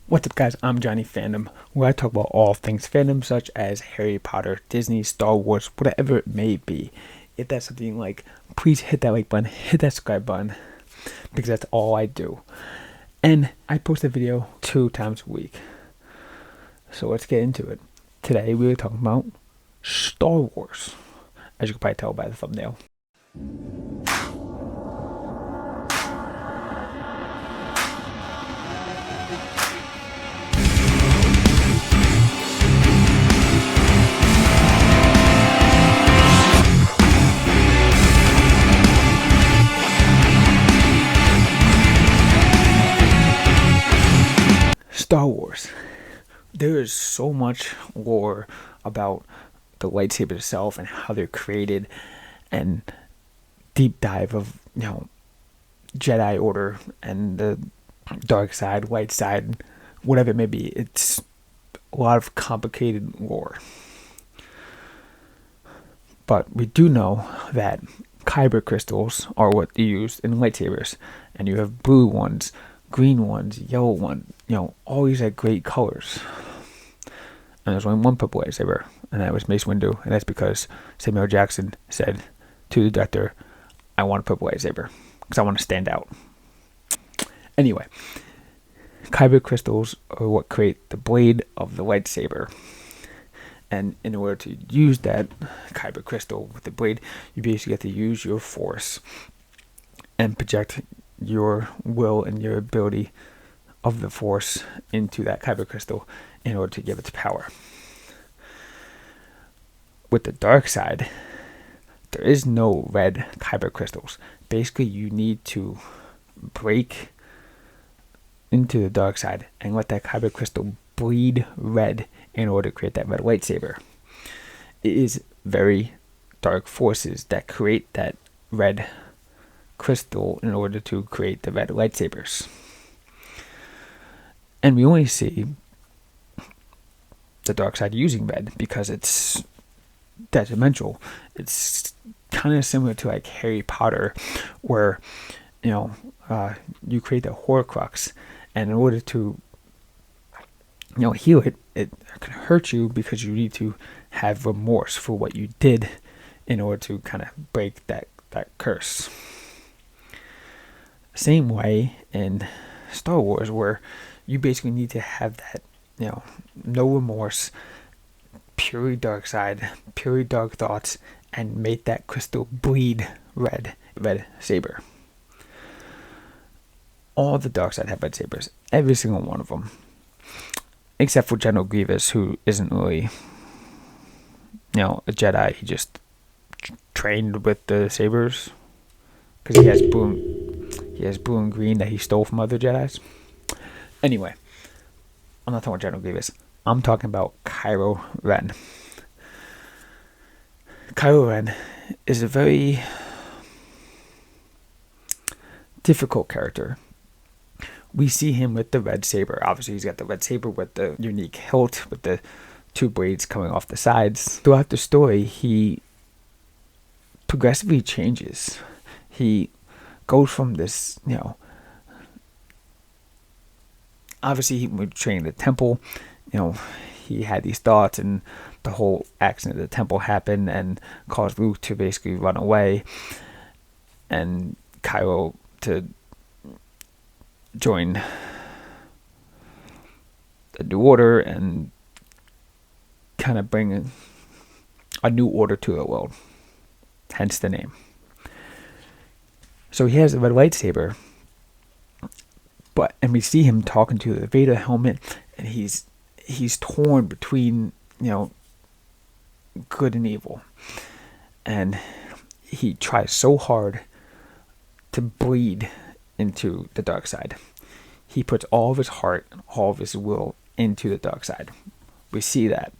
What's up, guys? I'm Johnny Fandom, where I talk about all things fandom, such as Harry Potter, Disney, Star Wars, whatever it may be. If that's something you like, please hit that like button, hit that subscribe button, because that's all I do. And I post a video 2 times a week. So let's get into it. Today we are talking about Star Wars, as you can probably tell by the thumbnail. Star Wars. There is so much lore about the lightsaber itself and how they're created, and deep dive of Jedi Order and the dark side, light side, whatever it may be. It's a lot of complicated lore. But we do know that kyber crystals are what they use in lightsabers, and you have blue ones, green ones, yellow ones, all these are great colors. And there's only one purple lightsaber, and that was Mace Windu, and that's because Samuel Jackson said to the director, I want a purple lightsaber, because I want to stand out. Anyway, kyber crystals are what create the blade of the lightsaber. And in order to use that kyber crystal with the blade, you basically have to use your force and project your will and your ability of the force into that kyber crystal in order to give its power. With the dark side, there is no red kyber crystals. Basically, you need to break into the dark side and let that kyber crystal bleed red in order to create that red lightsaber. It is very dark forces that create that red crystal in order to create the red lightsabers. And we only see the dark side using red because it's detrimental. It's kind of similar to like Harry Potter, where you create the Horcrux, and in order to heal it, it can hurt you because you need to have remorse for what you did in order to kind of break that curse. Same way in Star Wars, where you basically need to have that, no remorse, purely dark side, purely dark thoughts, and make that crystal bleed red saber. All the dark side have red sabers, every single one of them, except for General Grievous, who isn't really, a Jedi. He just trained with the sabers because he has blue and green that he stole from other Jedis. Anyway, I'm not talking about General Grievous. I'm talking about Kylo Ren. Kylo Ren is a very difficult character. We see him with the red saber. Obviously, he's got the red saber with the unique hilt with the 2 blades coming off the sides. Throughout the story, he progressively changes. He goes from this, obviously he would train in the temple. He had these thoughts, and the whole accident at the temple happened and caused Luke to basically run away, and Kylo to join the New Order and kind of bring a new order to the world. Hence the name. So he has a red lightsaber, and we see him talking to the Vader helmet, and he's torn between good and evil, and he tries so hard to bleed into the dark side. He puts all of his heart, all of his will into the dark side. We see that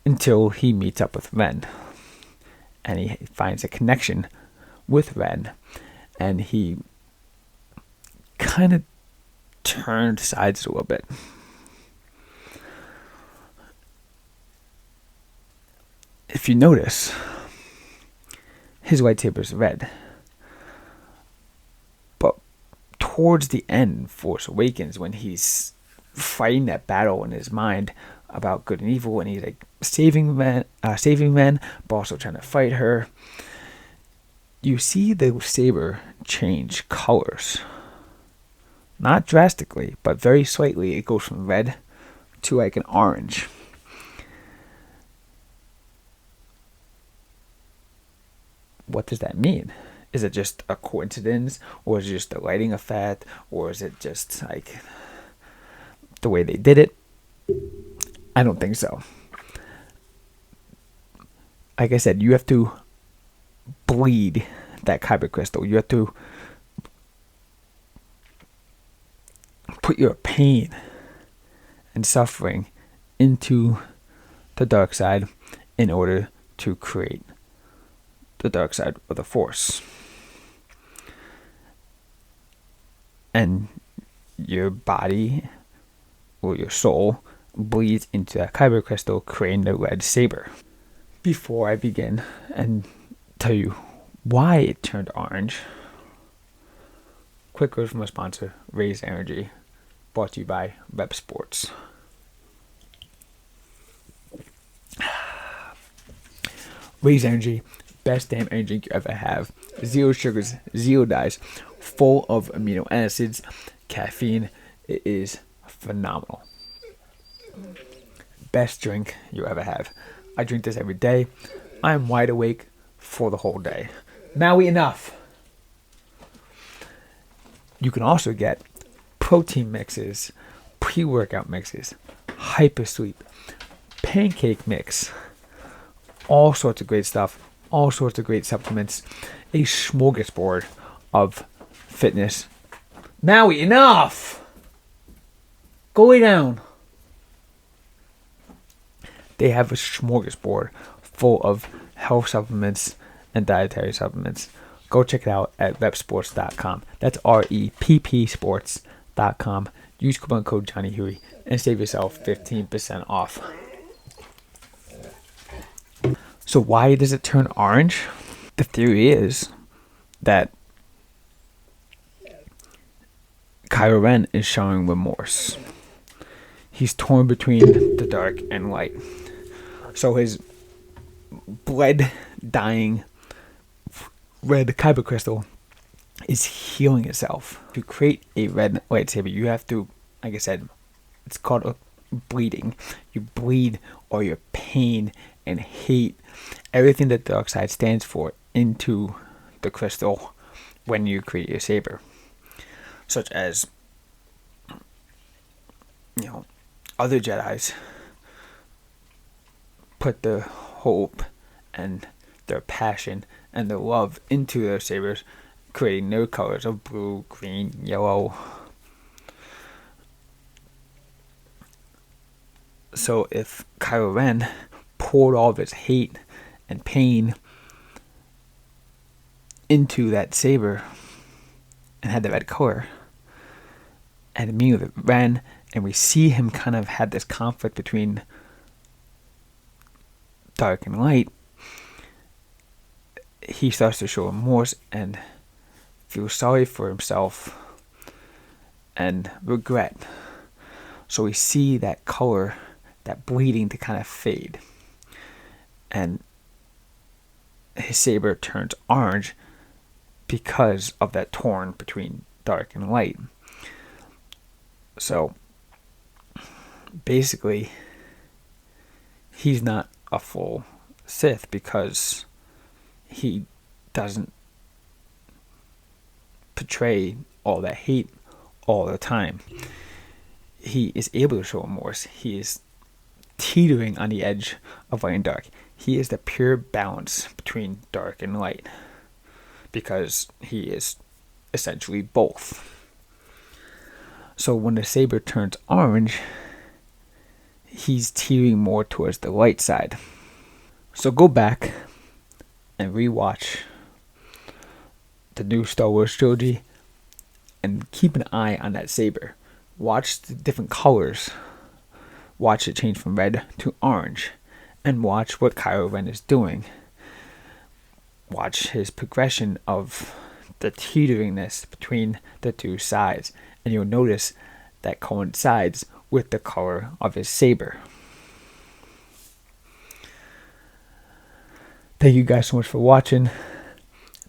until he meets up with Ren, and he finds a connection with Ren, and he kind of turned sides a little bit. If you notice, his lightsaber is red, but towards the end, Force Awakens, when he's fighting that battle in his mind about good and evil, and he's like saving men, but also trying to fight her. You see the saber change colors, not drastically, but very slightly. It goes from red to like an orange. What does that mean? Is it just a coincidence, or is it just a lighting effect, or is it just like the way they did it? I don't think so. Like I said, you have to bleed that kyber crystal. You have to put your pain and suffering into the dark side in order to create the dark side of the force. And your body or your soul bleeds into that kyber crystal, creating the red saber. Before I begin and tell you why it turned orange, quick word from a sponsor, Raze Energy, brought to you by Rep Sports. Raze Energy, best damn energy drink you ever have. Zero sugars, zero dyes, full of amino acids, caffeine. It is phenomenal. Best drink you ever have. I drink this every day. I'm wide awake for the whole day. Maui enough. You can also get protein mixes, pre-workout mixes, hypersleep, pancake mix, all sorts of great stuff, all sorts of great supplements, a smorgasbord of fitness. Maui, enough! Go lay down. They have a smorgasbord full of health supplements and dietary supplements. Go check it out at repsports.com. That's REPP sports.com. Use coupon code Johnny Huey and save yourself 15% off. So why does it turn orange? The theory is that Kylo Ren is showing remorse. He's torn between the dark and light. So his blood dying red kyber crystal is healing itself. To create a red lightsaber, you have to, like I said, it's called a bleeding. You bleed all your pain and hate, everything that the dark side stands for, into the crystal when you create your saber. Such as, other Jedis put their hope and their passion and their love into their sabers, creating their colors of blue, green, yellow. So if Kylo Ren poured all of his hate and pain into that saber and had the red color, and the meaning of it, Ren, and we see him kind of had this conflict between dark and light, he starts to show remorse and feel sorry for himself and regret. So we see that color, that bleeding, to kind of fade, and his saber turns orange because of that torn between dark and light. So basically, he's not a full Sith because he doesn't portray all that hate all the time. He is able to show remorse. He is teetering on the edge of light and dark. He is the pure balance between dark and light because he is essentially both. So when the saber turns orange, he's teetering more towards the light side. So go back and rewatch the new Star Wars trilogy and keep an eye on that saber. Watch the different colors. Watch it change from red to orange. And watch what Kylo Ren is doing. Watch his progression of the teeteringness between the two sides. And you'll notice that coincides with the color of his saber. Thank you guys so much for watching.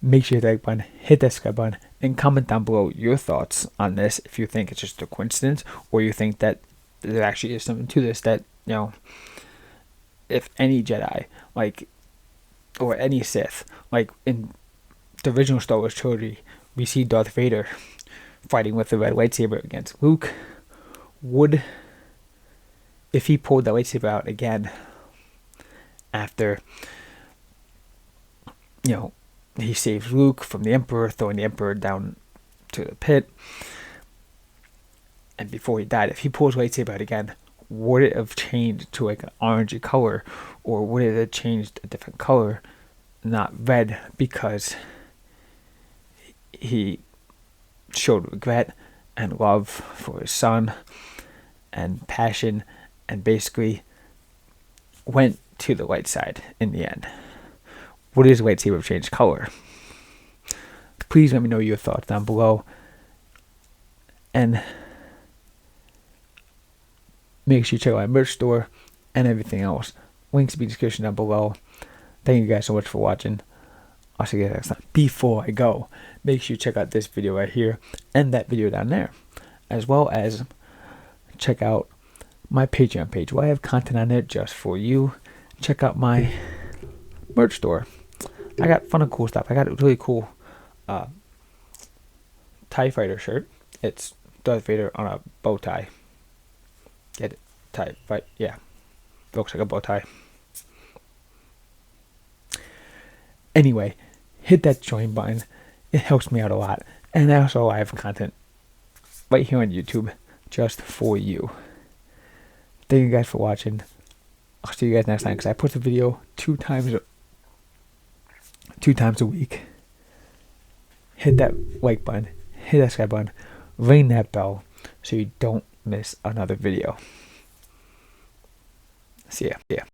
Make sure to like button, hit that subscribe button, and comment down below your thoughts on this. If you think it's just a coincidence, or you think that there actually is something to this, that, you know, if any Jedi, like, or any Sith, like in the original Star Wars trilogy, we see Darth Vader fighting with the red lightsaber against Luke. If he pulled the lightsaber out again after, you know, he saves Luke from the Emperor, throwing the Emperor down to the pit, and before he died, if he pulls lightsaber out again, would it have changed to like an orangey color, or would it have changed a different color, not red, because he showed regret and love for his son and passion, and basically went to the light side in the end? Would his lightsaber have changed color? Please let me know your thoughts down below. And make sure you check out my merch store and everything else. Links will be in the description down below. Thank you guys so much for watching. I'll see you guys next time. Before I go, make sure you check out this video right here and that video down there, as well as check out my Patreon page where I have content on there just for you. Check out my merch store. I got fun and cool stuff. I got a really cool TIE Fighter shirt. It's Darth Vader on a bow tie. Get it? TIE Fight. Yeah. Looks like a bow tie. Anyway, hit that join button. It helps me out a lot. And also I have content right here on YouTube just for you. Thank you guys for watching. I'll see you guys next time, because I put the video two times a week. Hit that like button, hit that subscribe button, ring that bell so you don't miss another video. See ya.